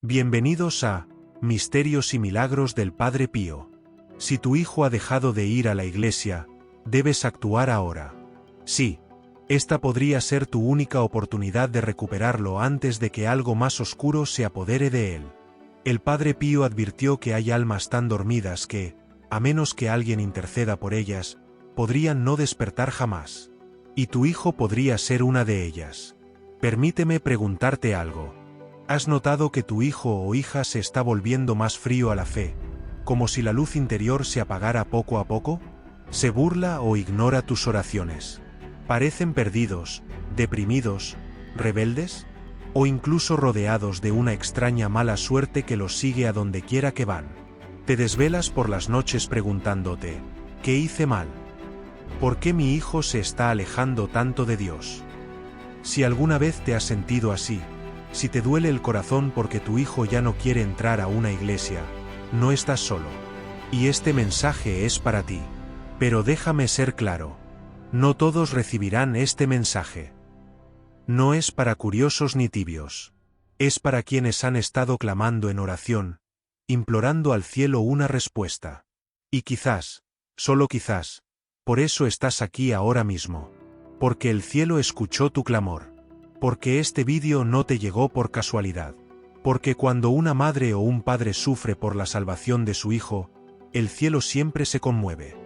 Bienvenidos a Misterios y Milagros del Padre Pío. Si tu hijo ha dejado de ir a la iglesia, debes actuar ahora. Sí, esta podría ser tu única oportunidad de recuperarlo antes de que algo más oscuro se apodere de él. El Padre Pío advirtió que hay almas tan dormidas que, a menos que alguien interceda por ellas, podrían no despertar jamás. Y tu hijo podría ser una de ellas. Permíteme preguntarte algo. ¿Has notado que tu hijo o hija se está volviendo más frío a la fe, como si la luz interior se apagara poco a poco? ¿Se burla o ignora tus oraciones? ¿Parecen perdidos, deprimidos, rebeldes? ¿O incluso rodeados de una extraña mala suerte que los sigue a donde quiera que van? Te desvelas por las noches preguntándote, ¿qué hice mal? ¿Por qué mi hijo se está alejando tanto de Dios? Si alguna vez te has sentido así, si te duele el corazón porque tu hijo ya no quiere entrar a una iglesia, no estás solo. Y este mensaje es para ti. Pero déjame ser claro. No todos recibirán este mensaje. No es para curiosos ni tibios. Es para quienes han estado clamando en oración, implorando al cielo una respuesta. Y quizás, solo quizás, por eso estás aquí ahora mismo. Porque el cielo escuchó tu clamor. Porque este vídeo no te llegó por casualidad. Porque cuando una madre o un padre sufre por la salvación de su hijo, el cielo siempre se conmueve.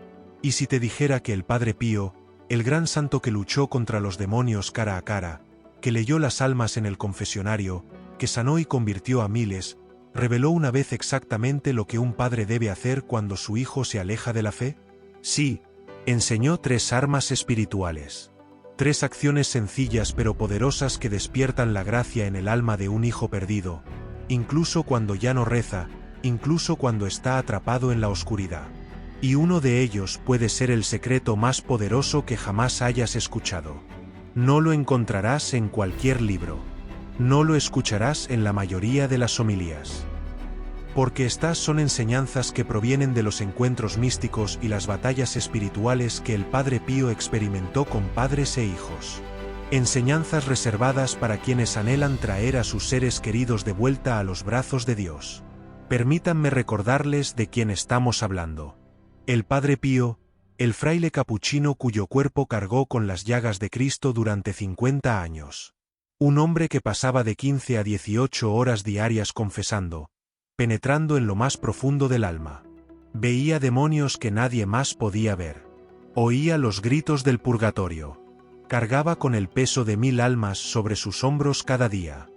Y si te dijera que el Padre Pío, el gran santo que luchó contra los demonios cara a cara, que leyó las almas en el confesionario, que sanó y convirtió a miles, reveló una vez exactamente lo que un padre debe hacer cuando su hijo se aleja de la fe? Sí, enseñó 3 armas espirituales. 3 acciones sencillas pero poderosas que despiertan la gracia en el alma de un hijo perdido, incluso cuando ya no reza, incluso cuando está atrapado en la oscuridad. Y uno de ellos puede ser el secreto más poderoso que jamás hayas escuchado. No lo encontrarás en cualquier libro. No lo escucharás en la mayoría de las homilías. Porque estas son enseñanzas que provienen de los encuentros místicos y las batallas espirituales que el Padre Pío experimentó con padres e hijos. Enseñanzas reservadas para quienes anhelan traer a sus seres queridos de vuelta a los brazos de Dios. Permítanme recordarles de quién estamos hablando. El Padre Pío, el fraile capuchino cuyo cuerpo cargó con las llagas de Cristo durante 50 años. Un hombre que pasaba de 15 a 18 horas diarias confesando, penetrando en lo más profundo del alma. Veía demonios que nadie más podía ver. Oía los gritos del purgatorio. Cargaba con el peso de 1000 almas sobre sus hombros cada día.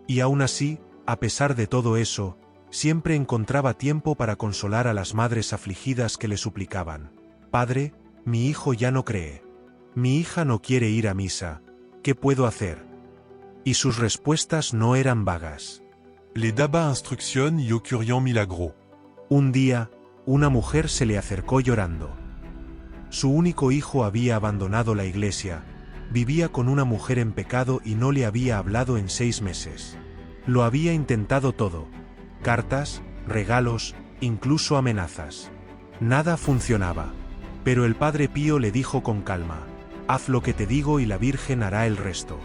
Y aún así, a pesar de todo eso, siempre encontraba tiempo para consolar a las madres afligidas que le suplicaban: «Padre, mi hijo ya no cree. Mi hija no quiere ir a misa. ¿Qué puedo hacer?». Y sus respuestas no eran vagas. Les daba instrucción y ocurrió milagro. Un día, una mujer se le acercó llorando. Su único hijo había abandonado la iglesia, vivía con una mujer en pecado y no le había hablado en 6 meses. Lo había intentado todo: cartas, regalos, incluso amenazas. Nada funcionaba. Pero el Padre Pío le dijo con calma: «Haz lo que te digo y la Virgen hará el resto».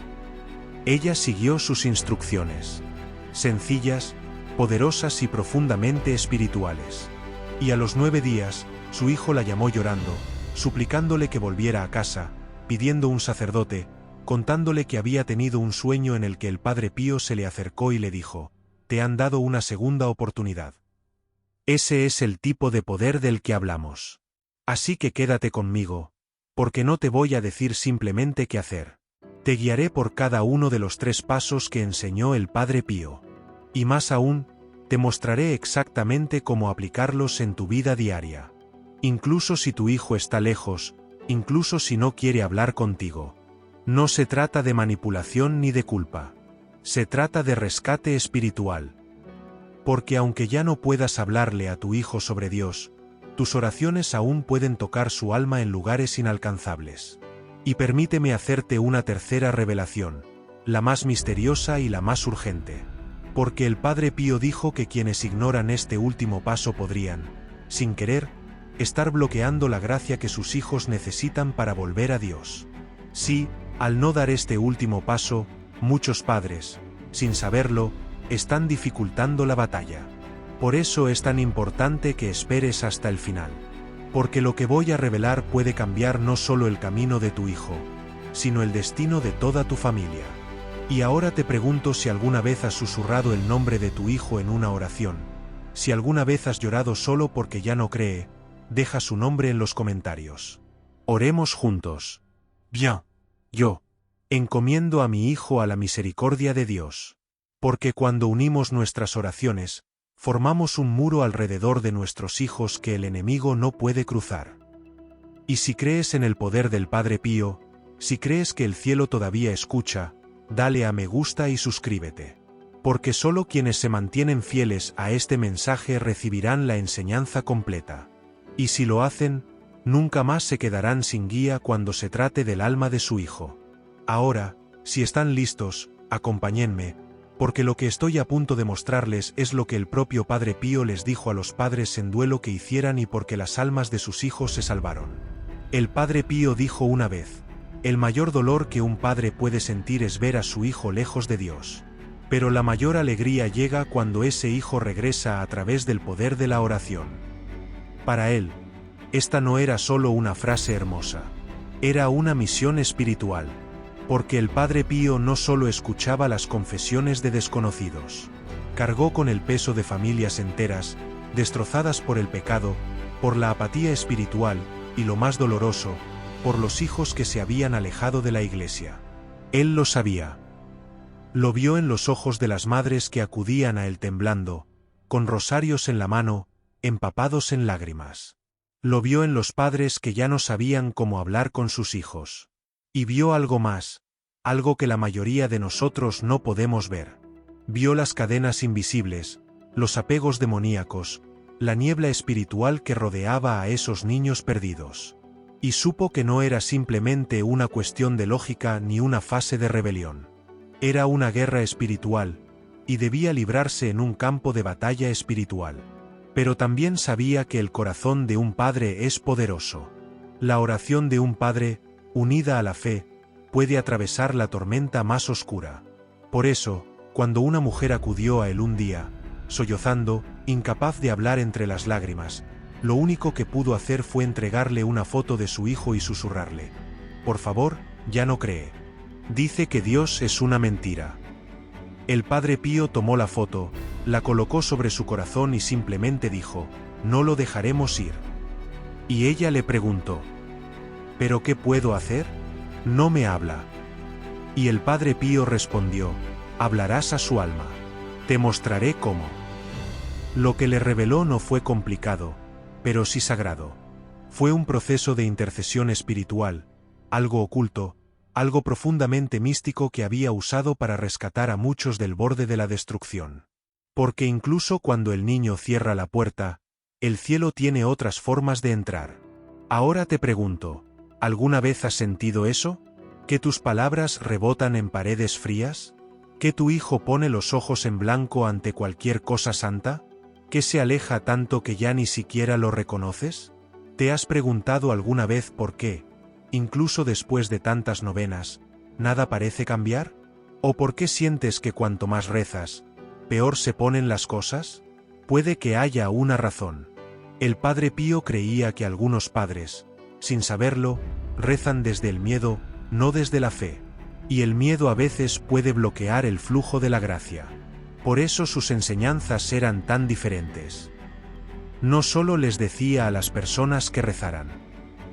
Ella siguió sus instrucciones. Sencillas, poderosas y profundamente espirituales. Y a los 9 días, su hijo la llamó llorando, suplicándole que volviera a casa, pidiendo un sacerdote, contándole que había tenido un sueño en el que el Padre Pío se le acercó y le dijo: «Te han dado una segunda oportunidad». Ese es el tipo de poder del que hablamos. Así que quédate conmigo, porque no te voy a decir simplemente qué hacer. Te guiaré por cada uno de los 3 pasos que enseñó el Padre Pío. Y más aún, te mostraré exactamente cómo aplicarlos en tu vida diaria. Incluso si tu hijo está lejos, incluso si no quiere hablar contigo. No se trata de manipulación ni de culpa. Se trata de rescate espiritual. Porque aunque ya no puedas hablarle a tu hijo sobre Dios, tus oraciones aún pueden tocar su alma en lugares inalcanzables. Y permíteme hacerte una tercera revelación, la más misteriosa y la más urgente. Porque el Padre Pío dijo que quienes ignoran este último paso podrían, sin querer, estar bloqueando la gracia que sus hijos necesitan para volver a Dios. Sí, al no dar este último paso, muchos padres, sin saberlo, están dificultando la batalla. Por eso es tan importante que esperes hasta el final. Porque lo que voy a revelar puede cambiar no solo el camino de tu hijo, sino el destino de toda tu familia. Y ahora te pregunto si alguna vez has susurrado el nombre de tu hijo en una oración. Si alguna vez has llorado solo porque ya no cree, deja su nombre en los comentarios. Oremos juntos. Bien. Yo encomiendo a mi hijo a la misericordia de Dios. Porque cuando unimos nuestras oraciones, formamos un muro alrededor de nuestros hijos que el enemigo no puede cruzar. Y si crees en el poder del Padre Pío, si crees que el cielo todavía escucha, dale a me gusta y suscríbete. Porque solo quienes se mantienen fieles a este mensaje recibirán la enseñanza completa. Y si lo hacen, nunca más se quedarán sin guía cuando se trate del alma de su hijo. Ahora, si están listos, acompáñenme, porque lo que estoy a punto de mostrarles es lo que el propio Padre Pío les dijo a los padres en duelo que hicieran y porque las almas de sus hijos se salvaron. El Padre Pío dijo una vez: el mayor dolor que un padre puede sentir es ver a su hijo lejos de Dios. Pero la mayor alegría llega cuando ese hijo regresa a través del poder de la oración. Para él, esta no era solo una frase hermosa, era una misión espiritual. Porque el Padre Pío no solo escuchaba las confesiones de desconocidos, cargó con el peso de familias enteras, destrozadas por el pecado, por la apatía espiritual, y lo más doloroso, por los hijos que se habían alejado de la Iglesia. Él lo sabía. Lo vio en los ojos de las madres que acudían a él temblando, con rosarios en la mano, empapados en lágrimas. Lo vio en los padres que ya no sabían cómo hablar con sus hijos. Y vio algo más, algo que la mayoría de nosotros no podemos ver. Vio las cadenas invisibles, los apegos demoníacos, la niebla espiritual que rodeaba a esos niños perdidos. Y supo que no era simplemente una cuestión de lógica ni una fase de rebelión. Era una guerra espiritual, y debía librarse en un campo de batalla espiritual. Pero también sabía que el corazón de un padre es poderoso. La oración de un padre, unida a la fe, puede atravesar la tormenta más oscura. Por eso, cuando una mujer acudió a él un día, sollozando, incapaz de hablar entre las lágrimas, lo único que pudo hacer fue entregarle una foto de su hijo y susurrarle: por favor, ya no cree. Dice que Dios es una mentira. El Padre Pío tomó la foto, la colocó sobre su corazón y simplemente dijo: no lo dejaremos ir. Y ella le preguntó: ¿pero qué puedo hacer? No me habla. Y el Padre Pío respondió: hablarás a su alma. Te mostraré cómo. Lo que le reveló no fue complicado, pero sí sagrado. Fue un proceso de intercesión espiritual, algo oculto, algo profundamente místico que había usado para rescatar a muchos del borde de la destrucción. Porque incluso cuando el niño cierra la puerta, el cielo tiene otras formas de entrar. Ahora te pregunto, ¿alguna vez has sentido eso? ¿Que tus palabras rebotan en paredes frías? ¿Que tu hijo pone los ojos en blanco ante cualquier cosa santa? ¿Que se aleja tanto que ya ni siquiera lo reconoces? ¿Te has preguntado alguna vez por qué, incluso después de tantas novenas, nada parece cambiar? ¿O por qué sientes que cuanto más rezas, peor se ponen las cosas? Puede que haya una razón. El Padre Pío creía que algunos padres, sin saberlo, rezan desde el miedo, no desde la fe. Y el miedo a veces puede bloquear el flujo de la gracia. Por eso sus enseñanzas eran tan diferentes. No solo les decía a las personas que rezaran,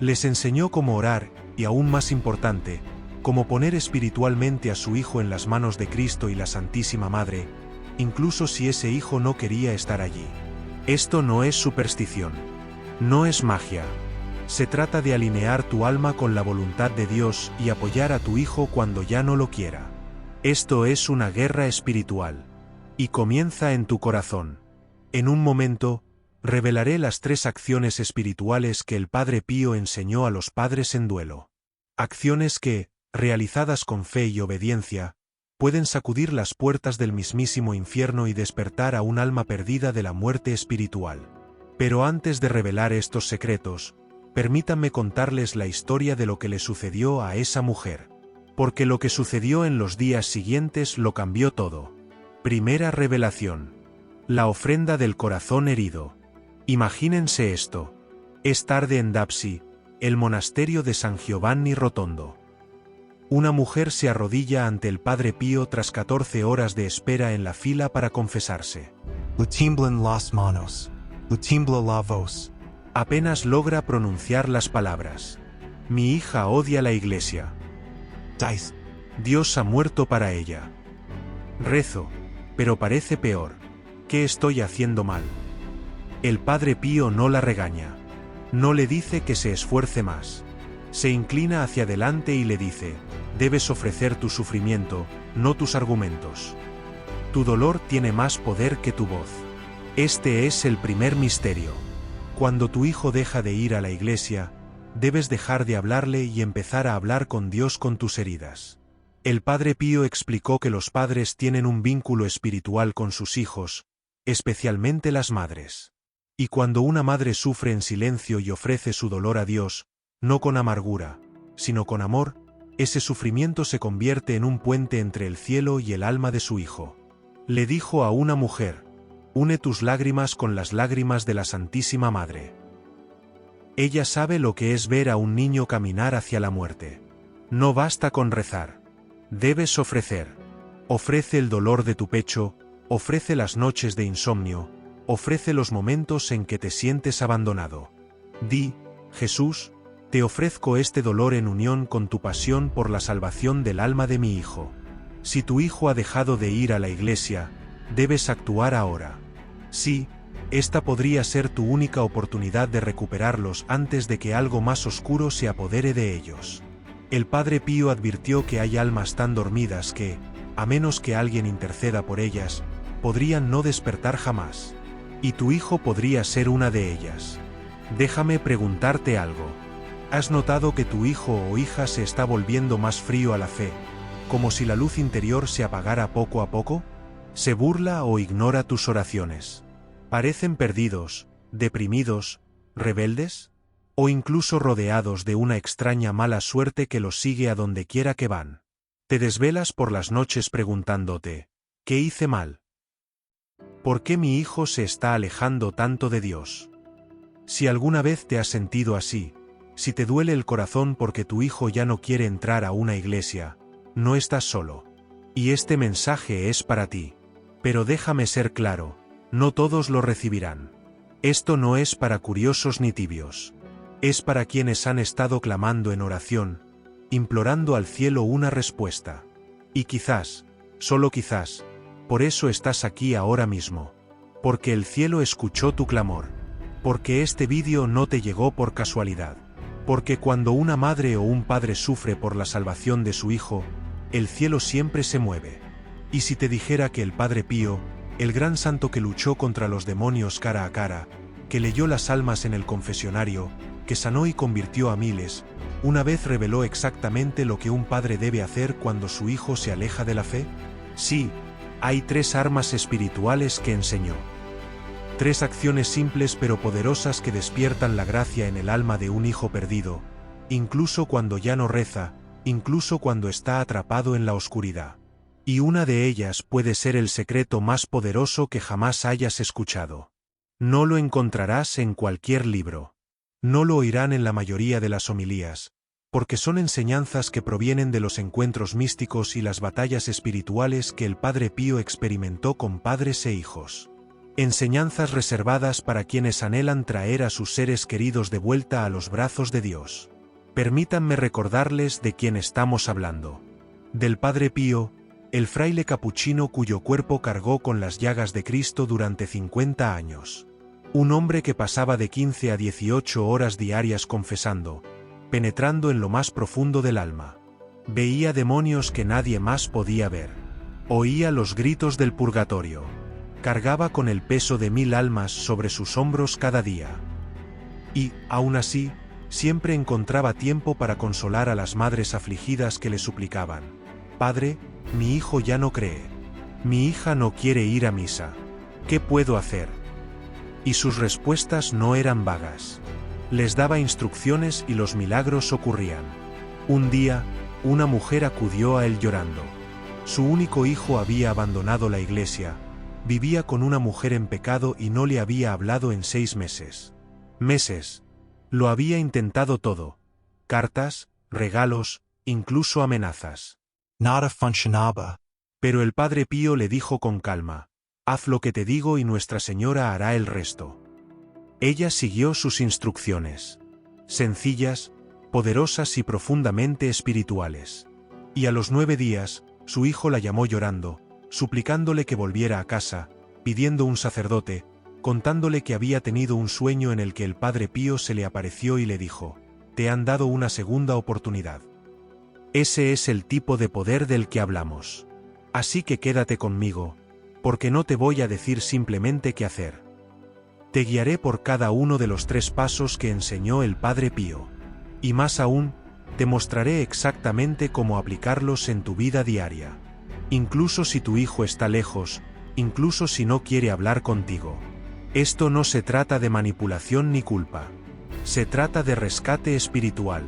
les enseñó cómo orar, y aún más importante, cómo poner espiritualmente a su hijo en las manos de Cristo y la Santísima Madre, incluso si ese hijo no quería estar allí. Esto no es superstición. No es magia. Se trata de alinear tu alma con la voluntad de Dios y apoyar a tu hijo cuando ya no lo quiera. Esto es una guerra espiritual. Y comienza en tu corazón. En un momento, revelaré las 3 acciones espirituales que el Padre Pío enseñó a los padres en duelo. Acciones que, realizadas con fe y obediencia, pueden sacudir las puertas del mismísimo infierno y despertar a un alma perdida de la muerte espiritual. Pero antes de revelar estos secretos, permítanme contarles la historia de lo que le sucedió a esa mujer. Porque lo que sucedió en los días siguientes lo cambió todo. Primera revelación. La ofrenda del corazón herido. Imagínense esto. Es tarde en Dapsi, el monasterio de San Giovanni Rotondo. Una mujer se arrodilla ante el Padre Pío tras 14 horas de espera en la fila para confesarse. Le tiemblan las manos. Le tiembla la voz. Apenas logra pronunciar las palabras. Mi hija odia la iglesia. Dios ha muerto para ella. Rezo, pero parece peor. ¿Qué estoy haciendo mal? El Padre Pío no la regaña. No le dice que se esfuerce más. Se inclina hacia adelante y le dice, debes ofrecer tu sufrimiento, no tus argumentos. Tu dolor tiene más poder que tu voz. Este es el primer misterio. Cuando tu hijo deja de ir a la iglesia, debes dejar de hablarle y empezar a hablar con Dios con tus heridas. El Padre Pío explicó que los padres tienen un vínculo espiritual con sus hijos, especialmente las madres. Y cuando una madre sufre en silencio y ofrece su dolor a Dios, no con amargura, sino con amor, ese sufrimiento se convierte en un puente entre el cielo y el alma de su hijo. Le dijo a una mujer, une tus lágrimas con las lágrimas de la Santísima Madre. Ella sabe lo que es ver a un niño caminar hacia la muerte. No basta con rezar. Debes ofrecer. Ofrece el dolor de tu pecho, ofrece las noches de insomnio, ofrece los momentos en que te sientes abandonado. Di, Jesús, te ofrezco este dolor en unión con tu pasión por la salvación del alma de mi hijo. Si tu hijo ha dejado de ir a la iglesia, debes actuar ahora. Sí, esta podría ser tu única oportunidad de recuperarlos antes de que algo más oscuro se apodere de ellos. El Padre Pío advirtió que hay almas tan dormidas que, a menos que alguien interceda por ellas, podrían no despertar jamás. Y tu hijo podría ser una de ellas. Déjame preguntarte algo. ¿Has notado que tu hijo o hija se está volviendo más frío a la fe, como si la luz interior se apagara poco a poco? ¿Se burla o ignora tus oraciones? ¿Parecen perdidos, deprimidos, rebeldes? ¿O incluso rodeados de una extraña mala suerte que los sigue a donde quiera que van? Te desvelas por las noches preguntándote, ¿qué hice mal? ¿Por qué mi hijo se está alejando tanto de Dios? Si alguna vez te has sentido así, si te duele el corazón porque tu hijo ya no quiere entrar a una iglesia, no estás solo. Y este mensaje es para ti. Pero déjame ser claro, no todos lo recibirán. Esto no es para curiosos ni tibios. Es para quienes han estado clamando en oración, implorando al cielo una respuesta. Y quizás, solo quizás, por eso estás aquí ahora mismo. Porque el cielo escuchó tu clamor. Porque este vídeo no te llegó por casualidad. Porque cuando una madre o un padre sufre por la salvación de su hijo, el cielo siempre se mueve. Y si te dijera que el Padre Pío, el gran santo que luchó contra los demonios cara a cara, que leyó las almas en el confesionario, que sanó y convirtió a miles, una vez reveló exactamente lo que un padre debe hacer cuando su hijo se aleja de la fe? Sí, hay 3 armas espirituales que enseñó. 3 acciones simples pero poderosas que despiertan la gracia en el alma de un hijo perdido, incluso cuando ya no reza, incluso cuando está atrapado en la oscuridad. Y una de ellas puede ser el secreto más poderoso que jamás hayas escuchado. No lo encontrarás en cualquier libro. No lo oirán en la mayoría de las homilías, porque son enseñanzas que provienen de los encuentros místicos y las batallas espirituales que el Padre Pío experimentó con padres e hijos. Enseñanzas reservadas para quienes anhelan traer a sus seres queridos de vuelta a los brazos de Dios. Permítanme recordarles de quién estamos hablando. Del Padre Pío, el fraile capuchino cuyo cuerpo cargó con las llagas de Cristo durante 50 años. Un hombre que pasaba de 15 a 18 horas diarias confesando, penetrando en lo más profundo del alma. Veía demonios que nadie más podía ver. Oía los gritos del purgatorio. Cargaba con el peso de 1000 almas sobre sus hombros cada día. Y, aún así, siempre encontraba tiempo para consolar a las madres afligidas que le suplicaban: Padre, mi hijo ya no cree. Mi hija no quiere ir a misa. ¿Qué puedo hacer? Y sus respuestas no eran vagas. Les daba instrucciones y los milagros ocurrían. Un día, una mujer acudió a él llorando. Su único hijo había abandonado la iglesia, vivía con una mujer en pecado y no le había hablado en 6 meses. Meses. Lo había intentado todo. Cartas, regalos, incluso amenazas. Nada funcionaba. Pero el Padre Pío le dijo con calma: haz lo que te digo y Nuestra Señora hará el resto. Ella siguió sus instrucciones. Sencillas, poderosas y profundamente espirituales. Y a los 9 días, su hijo la llamó llorando, suplicándole que volviera a casa, pidiendo un sacerdote, contándole que había tenido un sueño en el que el Padre Pío se le apareció y le dijo: te han dado una segunda oportunidad. Ese es el tipo de poder del que hablamos. Así que quédate conmigo, porque no te voy a decir simplemente qué hacer. Te guiaré por cada uno de los 3 pasos que enseñó el Padre Pío. Y más aún, te mostraré exactamente cómo aplicarlos en tu vida diaria. Incluso si tu hijo está lejos, incluso si no quiere hablar contigo. Esto no se trata de manipulación ni culpa. Se trata de rescate espiritual.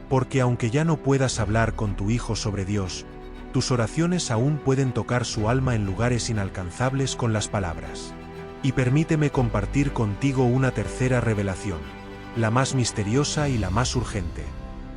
Porque aunque ya no puedas hablar con tu hijo sobre Dios, tus oraciones aún pueden tocar su alma en lugares inalcanzables con las palabras. Y permíteme compartir contigo una tercera revelación, la más misteriosa y la más urgente.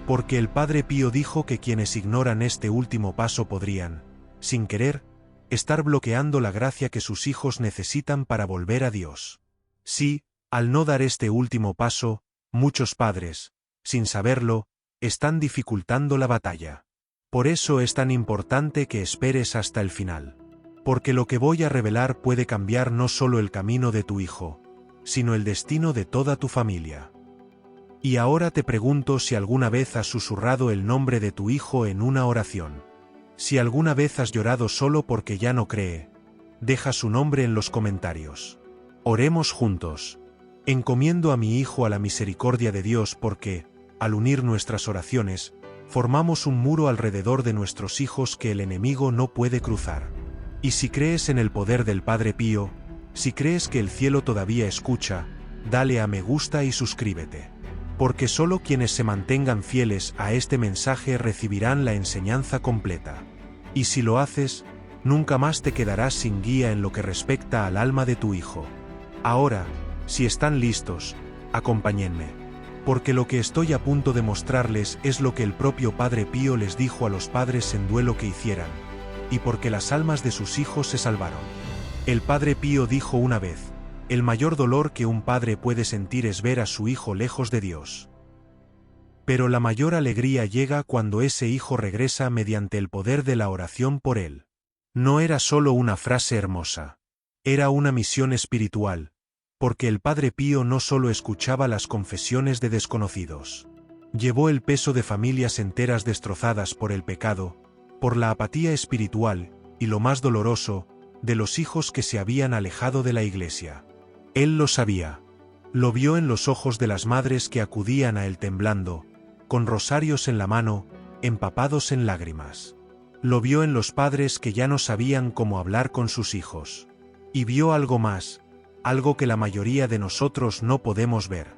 Porque el Padre Pío dijo que quienes ignoran este último paso podrían, sin querer, estar bloqueando la gracia que sus hijos necesitan para volver a Dios. Sí, al no dar este último paso, muchos padres, sin saberlo, están dificultando la batalla. Por eso es tan importante que esperes hasta el final. Porque lo que voy a revelar puede cambiar no solo el camino de tu hijo, sino el destino de toda tu familia. Y ahora te pregunto si alguna vez has susurrado el nombre de tu hijo en una oración. Si alguna vez has llorado solo porque ya no cree, deja su nombre en los comentarios. Oremos juntos. Encomiendo a mi hijo a la misericordia de Dios porque, al unir nuestras oraciones, formamos un muro alrededor de nuestros hijos que el enemigo no puede cruzar. Y si crees en el poder del Padre Pío, si crees que el cielo todavía escucha, dale a me gusta y suscríbete. Porque solo quienes se mantengan fieles a este mensaje recibirán la enseñanza completa. Y si lo haces, nunca más te quedarás sin guía en lo que respecta al alma de tu hijo. Ahora, si están listos, acompáñenme. Porque lo que estoy a punto de mostrarles es lo que el propio Padre Pío les dijo a los padres en duelo que hicieran, y porque las almas de sus hijos se salvaron. El Padre Pío dijo una vez: el mayor dolor que un padre puede sentir es ver a su hijo lejos de Dios. Pero la mayor alegría llega cuando ese hijo regresa mediante el poder de la oración por él. No era solo una frase hermosa. Era una misión espiritual, porque el Padre Pío no solo escuchaba las confesiones de desconocidos. Llevó el peso de familias enteras destrozadas por el pecado, por la apatía espiritual, y lo más doloroso, de los hijos que se habían alejado de la iglesia. Él lo sabía. Lo vio en los ojos de las madres que acudían a él temblando, con rosarios en la mano, empapados en lágrimas. Lo vio en los padres que ya no sabían cómo hablar con sus hijos. Y vio algo más, algo que la mayoría de nosotros no podemos ver.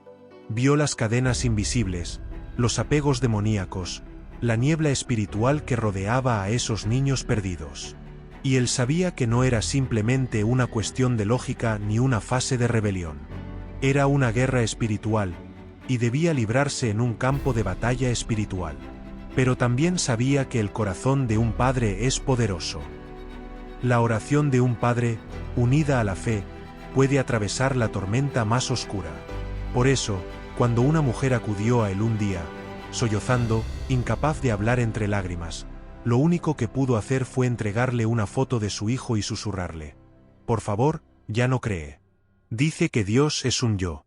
Vio las cadenas invisibles, los apegos demoníacos, la niebla espiritual que rodeaba a esos niños perdidos. Y él sabía que no era simplemente una cuestión de lógica ni una fase de rebelión. Era una guerra espiritual, y debía librarse en un campo de batalla espiritual. Pero también sabía que el corazón de un padre es poderoso. La oración de un padre, unida a la fe, puede atravesar la tormenta más oscura. Por eso, cuando una mujer acudió a él un día, sollozando, incapaz de hablar entre lágrimas, lo único que pudo hacer fue entregarle una foto de su hijo y susurrarle: por favor, ya no cree. Dice que Dios es un yo.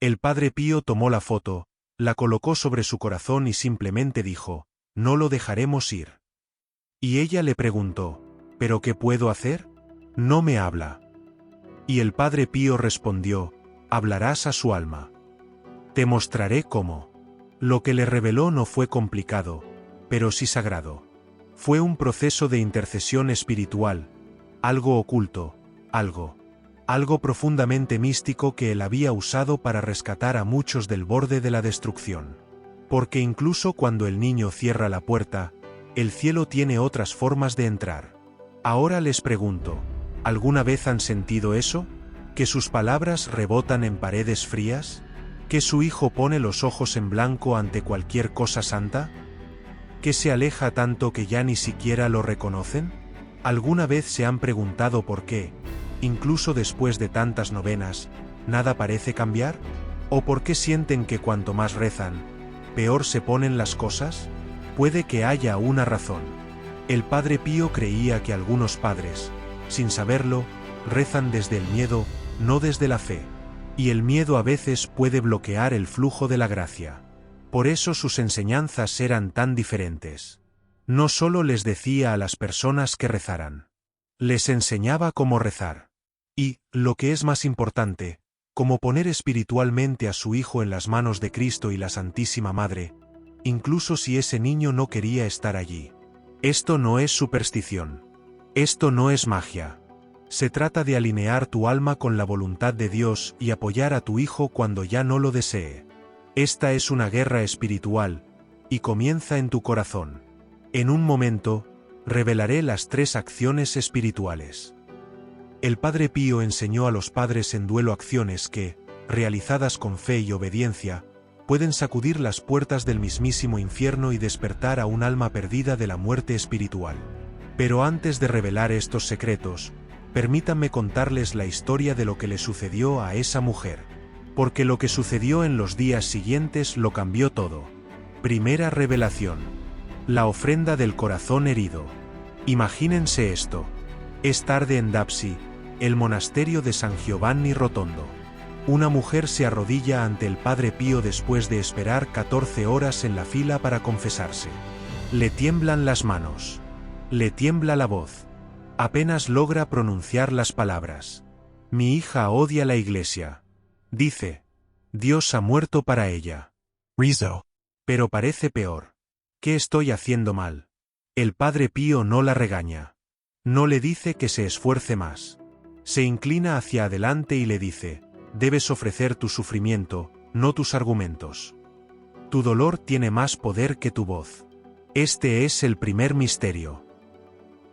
El Padre Pío tomó la foto, la colocó sobre su corazón y simplemente dijo: no lo dejaremos ir. Y ella le preguntó: ¿pero qué puedo hacer? No me habla. Y el Padre Pío respondió: hablarás a su alma. Te mostraré cómo. Lo que le reveló no fue complicado, pero sí sagrado. Fue un proceso de intercesión espiritual, algo oculto, algo profundamente místico que él había usado para rescatar a muchos del borde de la destrucción. Porque incluso cuando el niño cierra la puerta, El cielo tiene otras formas de entrar. Ahora les pregunto, ¿alguna vez han sentido eso? ¿Que sus palabras rebotan en paredes frías? ¿Que su hijo pone los ojos en blanco ante cualquier cosa santa? ¿Que se aleja tanto que ya ni siquiera lo reconocen? ¿Alguna vez se han preguntado por qué, incluso después de tantas novenas, nada parece cambiar? ¿O por qué sienten que cuanto más rezan, peor se ponen las cosas? Puede que haya una razón. El Padre Pío creía que algunos padres, sin saberlo, rezan desde el miedo, no desde la fe. Y el miedo a veces puede bloquear el flujo de la gracia. Por eso sus enseñanzas eran tan diferentes. No solo les decía a las personas que rezaran. Les enseñaba cómo rezar. Y, lo que es más importante, cómo poner espiritualmente a su hijo en las manos de Cristo y la Santísima Madre, incluso si ese niño no quería estar allí. Esto no es superstición. Esto no es magia. Se trata de alinear tu alma con la voluntad de Dios y apoyar a tu hijo cuando ya no lo desee. Esta es una guerra espiritual, y comienza en tu corazón. En un momento, revelaré las 3 acciones espirituales. El Padre Pío enseñó a los padres en duelo acciones que, realizadas con fe y obediencia, pueden sacudir las puertas del mismísimo infierno y despertar a un alma perdida de la muerte espiritual. Pero antes de revelar estos secretos, permítanme contarles la historia de lo que le sucedió a esa mujer. Porque lo que sucedió en los días siguientes lo cambió todo. Primera revelación. La ofrenda del corazón herido. Imagínense esto. Es tarde en Dapsi, el monasterio de San Giovanni Rotondo. Una mujer se arrodilla ante el Padre Pío después de esperar 14 horas en la fila para confesarse. Le tiemblan las manos. Le tiembla la voz. Apenas logra pronunciar las palabras. Mi hija odia la iglesia. Dice. Dios ha muerto para ella. Rizzo. Pero parece peor. ¿Qué estoy haciendo mal? El Padre Pío no la regaña. No le dice que se esfuerce más. Se inclina hacia adelante y le dice, debes ofrecer tu sufrimiento, no tus argumentos. Tu dolor tiene más poder que tu voz. Este es el primer misterio.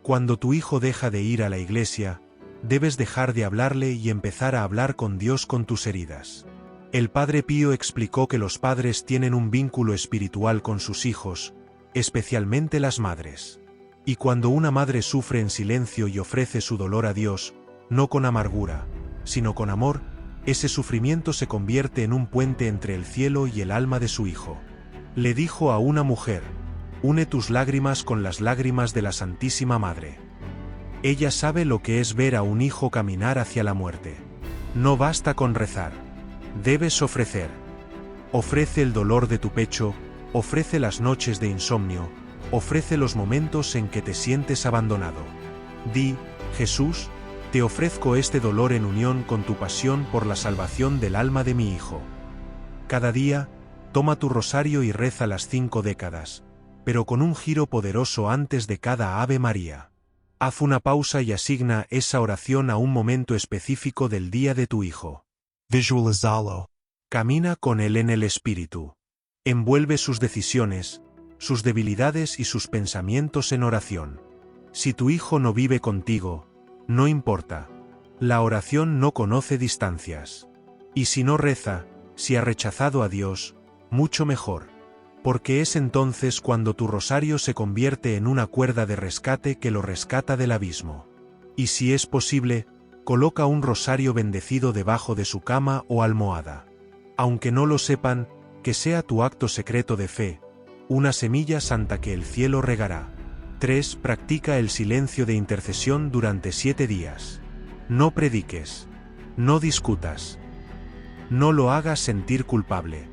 Cuando tu hijo deja de ir a la iglesia, debes dejar de hablarle y empezar a hablar con Dios con tus heridas. El Padre Pío explicó que los padres tienen un vínculo espiritual con sus hijos, especialmente las madres. Y cuando una madre sufre en silencio y ofrece su dolor a Dios, no con amargura, sino con amor, ese sufrimiento se convierte en un puente entre el cielo y el alma de su hijo. Le dijo a una mujer, une tus lágrimas con las lágrimas de la Santísima Madre. Ella sabe lo que es ver a un hijo caminar hacia la muerte. No basta con rezar. Debes ofrecer. Ofrece el dolor de tu pecho, ofrece las noches de insomnio, ofrece los momentos en que te sientes abandonado. Di, Jesús, te ofrezco este dolor en unión con tu pasión por la salvación del alma de mi hijo. Cada día, toma tu rosario y reza las 5 décadas, pero con un giro poderoso antes de cada Ave María. Haz una pausa y asigna esa oración a un momento específico del día de tu hijo. Visualizalo. Camina con él en el espíritu. Envuelve sus decisiones, sus debilidades y sus pensamientos en oración. Si tu hijo no vive contigo, no importa. La oración no conoce distancias. Y si no reza, si ha rechazado a Dios, mucho mejor. Porque es entonces cuando tu rosario se convierte en una cuerda de rescate que lo rescata del abismo. Y si es posible, coloca un rosario bendecido debajo de su cama o almohada. Aunque no lo sepan, que sea tu acto secreto de fe, una semilla santa que el cielo regará. 3. Practica el silencio de intercesión durante 7 días. No prediques. No discutas. No lo hagas sentir culpable.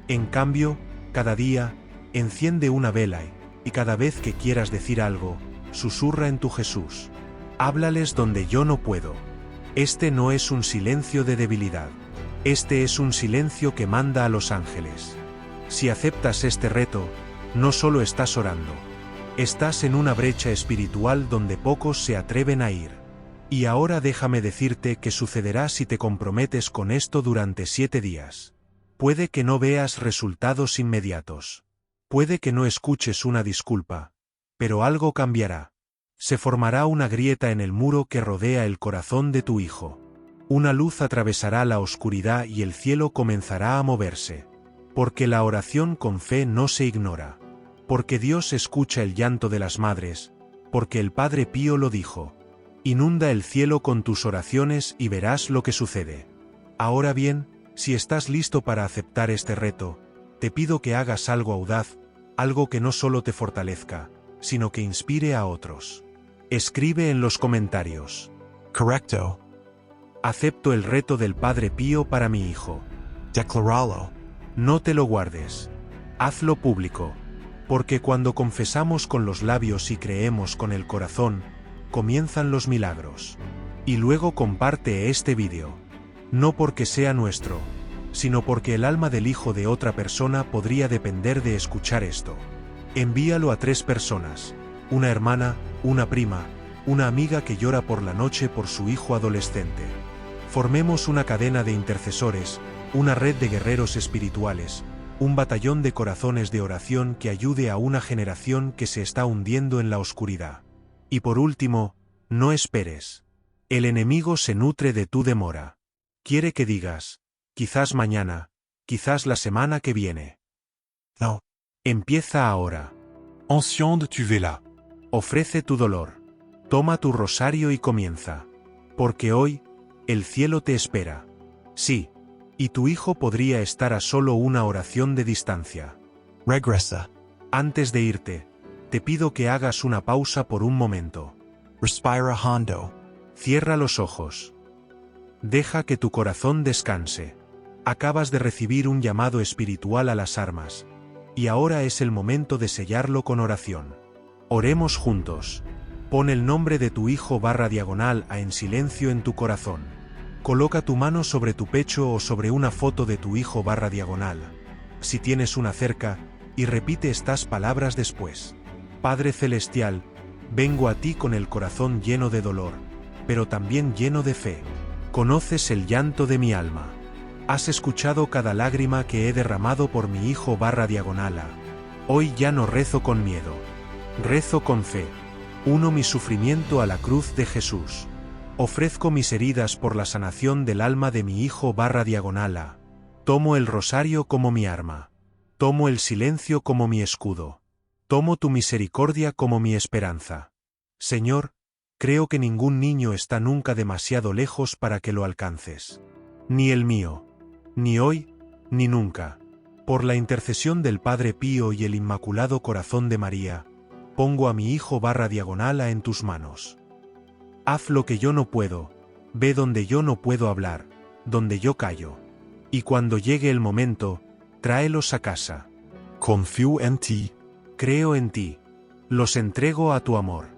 En cambio, cada día, enciende una vela y cada vez que quieras decir algo, susurra en tu Jesús. Háblales donde yo no puedo. Este no es un silencio de debilidad. Este es un silencio que manda a los ángeles. Si aceptas este reto, no solo estás orando. Estás en una brecha espiritual donde pocos se atreven a ir. Y ahora déjame decirte qué sucederá si te comprometes con esto durante 7 días. Puede que no veas resultados inmediatos. Puede que no escuches una disculpa. Pero algo cambiará. Se formará una grieta en el muro que rodea el corazón de tu hijo. Una luz atravesará la oscuridad y el cielo comenzará a moverse. Porque la oración con fe no se ignora. Porque Dios escucha el llanto de las madres. Porque el Padre Pío lo dijo. Inunda el cielo con tus oraciones y verás lo que sucede. Ahora bien, si estás listo para aceptar este reto, te pido que hagas algo audaz, algo que no solo te fortalezca, sino que inspire a otros. Escribe en los comentarios. Correcto. Acepto el reto del Padre Pío para mi hijo. Declaralo. No te lo guardes. Hazlo público. Porque cuando confesamos con los labios y creemos con el corazón, comienzan los milagros. Y luego comparte este vídeo. No porque sea nuestro, sino porque el alma del hijo de otra persona podría depender de escuchar esto. Envíalo a 3 personas, una hermana, una prima, una amiga que llora por la noche por su hijo adolescente. Formemos una cadena de intercesores, una red de guerreros espirituales, un batallón de corazones de oración que ayude a una generación que se está hundiendo en la oscuridad. Y por último, no esperes. El enemigo se nutre de tu demora. Quiere que digas, quizás mañana, quizás la semana que viene. No. Empieza ahora. Enciende tu vela. Ofrece tu dolor. Toma tu rosario y comienza. Porque hoy, el cielo te espera. Sí. Y tu hijo podría estar a solo una oración de distancia. Regresa. Antes de irte, te pido que hagas una pausa por un momento. Respira hondo. Cierra los ojos. Deja que tu corazón descanse. Acabas de recibir un llamado espiritual a las armas. Y ahora es el momento de sellarlo con oración. Oremos juntos. Pon el nombre de tu hijo /diagonal a en silencio en tu corazón. Coloca tu mano sobre tu pecho o sobre una foto de tu hijo /diagonal. Si tienes una cerca, y repite estas palabras después. Padre Celestial, vengo a ti con el corazón lleno de dolor, pero también lleno de fe. Conoces el llanto de mi alma. Has escuchado cada lágrima que he derramado por mi hijo /diagonal. Hoy ya no rezo con miedo. Rezo con fe. Uno mi sufrimiento a la cruz de Jesús. Ofrezco mis heridas por la sanación del alma de mi hijo /diagonal. Tomo el rosario como mi arma. Tomo el silencio como mi escudo. Tomo tu misericordia como mi esperanza. Señor, creo que ningún niño está nunca demasiado lejos para que lo alcances. Ni el mío. Ni hoy, ni nunca. Por la intercesión del Padre Pío y el Inmaculado Corazón de María, pongo a mi hijo /diagonal en tus manos. Haz lo que yo no puedo, ve donde yo no puedo hablar, donde yo callo. Y cuando llegue el momento, tráelos a casa. Confío en ti. Creo en ti. Los entrego a tu amor.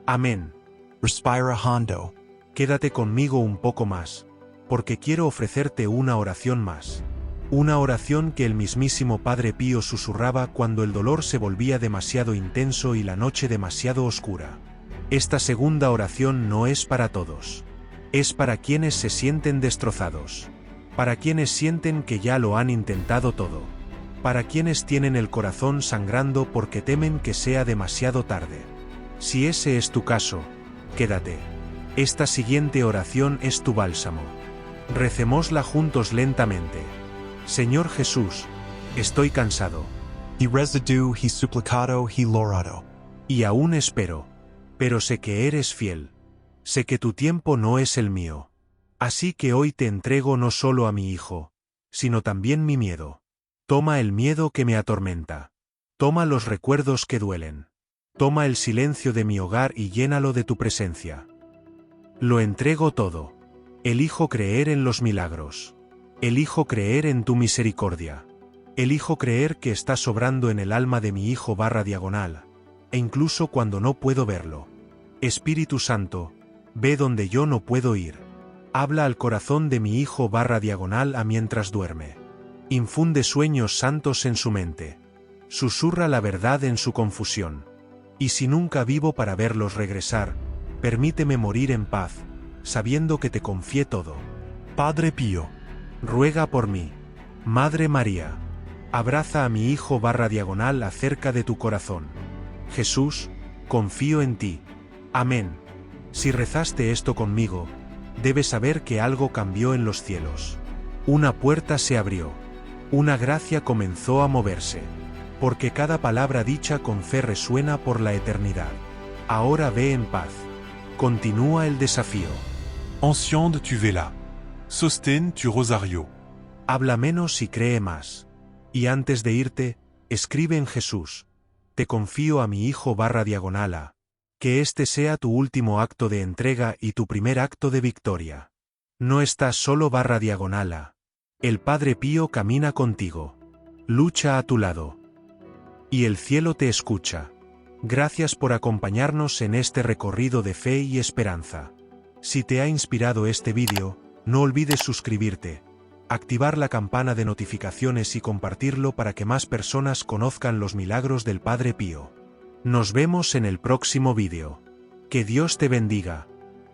Amén. Respira hondo. Quédate conmigo un poco más, porque quiero ofrecerte una oración más. Una oración que el mismísimo Padre Pío susurraba cuando el dolor se volvía demasiado intenso y la noche demasiado oscura. Esta segunda oración no es para todos. Es para quienes se sienten destrozados. Para quienes sienten que ya lo han intentado todo. Para quienes tienen el corazón sangrando porque temen que sea demasiado tarde. Si ese es tu caso, quédate. Esta siguiente oración es tu bálsamo. Recémosla juntos lentamente. Señor Jesús, estoy cansado. He residue, he suplicado, he lorado. Y aún espero. Pero sé que eres fiel. Sé que tu tiempo no es el mío. Así que hoy te entrego no solo a mi hijo, sino también mi miedo. Toma el miedo que me atormenta. Toma los recuerdos que duelen. Toma el silencio de mi hogar y llénalo de tu presencia. Lo entrego todo. Elijo creer en los milagros. Elijo creer en tu misericordia. Elijo creer que estás obrando en el alma de mi hijo /diagonal, e incluso cuando no puedo verlo. Espíritu Santo, ve donde yo no puedo ir. Habla al corazón de mi hijo /diagonal mientras duerme. Infunde sueños santos en su mente. Susurra la verdad en su confusión. Y si nunca vivo para verlos regresar, permíteme morir en paz, sabiendo que te confié todo. Padre Pío, ruega por mí. Madre María, abraza a mi hijo /diagonal cerca de tu corazón. Jesús, confío en ti. Amén. Si rezaste esto conmigo, debes saber que algo cambió en los cielos. Una puerta se abrió. Una gracia comenzó a moverse. Porque cada palabra dicha con fe resuena por la eternidad. Ahora ve en paz. Continúa el desafío. Enciende tu vela. Sostén tu rosario. Habla menos y cree más. Y antes de irte, escribe en Jesús. Te confío a mi hijo /diagonala. Que este sea tu último acto de entrega y tu primer acto de victoria. No estás solo /diagonala. El Padre Pío camina contigo. Lucha a tu lado. Y el cielo te escucha. Gracias por acompañarnos en este recorrido de fe y esperanza. Si te ha inspirado este vídeo, no olvides suscribirte, activar la campana de notificaciones y compartirlo para que más personas conozcan los milagros del Padre Pío. Nos vemos en el próximo vídeo. Que Dios te bendiga.